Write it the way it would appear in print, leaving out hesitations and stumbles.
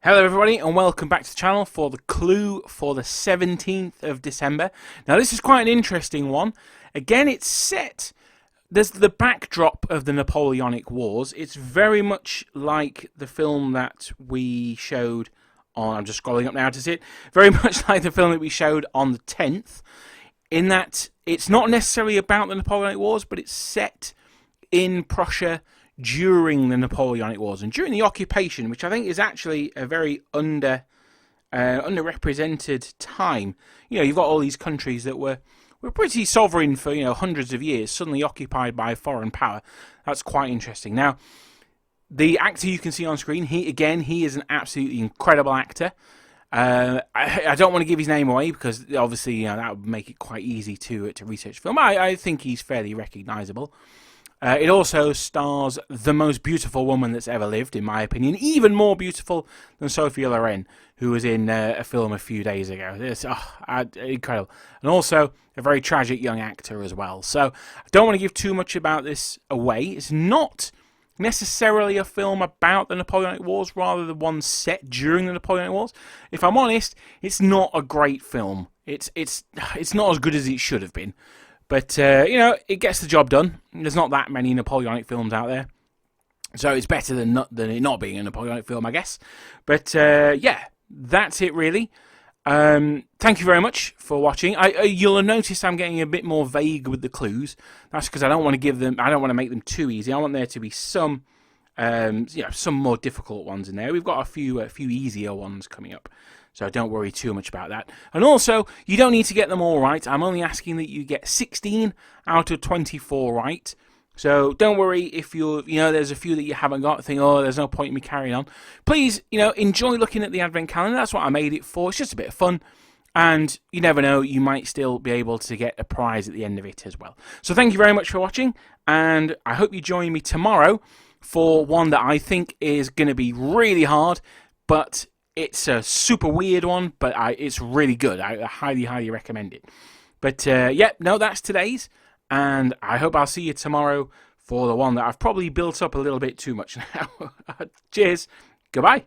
Hello everybody and welcome back to the channel for the clue for the 17th of December. Now this is quite an interesting one. Again, it's set, there's the backdrop of the Napoleonic Wars. It's very much like the film that we showed on, I'm just scrolling up now to see it, very much like the film that we showed on the 10th, in that it's not necessarily about the Napoleonic Wars, but it's set in Prussia during the Napoleonic Wars and during the occupation, which I think is actually a very underrepresented time. You know, you've got all these countries that were pretty sovereign for, you know, hundreds of years, suddenly occupied by a foreign power. That's quite interesting. Now, the actor you can see on screen, he is an absolutely incredible actor. I don't want to give his name away because obviously, you know, that would make it quite easy to research film. I think he's fairly recognisable. It also stars the most beautiful woman that's ever lived, in my opinion. Even more beautiful than Sophia Loren, who was in a film a few days ago. It's incredible. And also a very tragic young actor as well. So I don't want to give too much about this away. It's not necessarily a film about the Napoleonic Wars, rather the one set during the Napoleonic Wars. If I'm honest, it's not a great film. It's not as good as it should have been. But, you know, it gets the job done. There's not that many Napoleonic films out there. So it's better than it not being a Napoleonic film, I guess. But, yeah, that's it, really. Thank you very much for watching. You'll notice I'm getting a bit more vague with the clues. That's because I don't want to make them too easy. I want there to be some, you know, some more difficult ones in there. We've got a few easier ones coming up. So don't worry too much about that. And also, you don't need to get them all right. I'm only asking that you get 16 out of 24 right. So don't worry if there's a few that you haven't got. Think, oh, there's no point in me carrying on. Please, you know, enjoy looking at the advent calendar. That's what I made it for. It's just a bit of fun. And you never know, you might still be able to get a prize at the end of it as well. So thank you very much for watching. And I hope you join me tomorrow for one that I think is going to be really hard. But it's a super weird one, but it's really good. I highly, highly recommend it. But, yeah, no, that's today's. And I hope I'll see you tomorrow for the one that I've probably built up a little bit too much now. Cheers. Goodbye.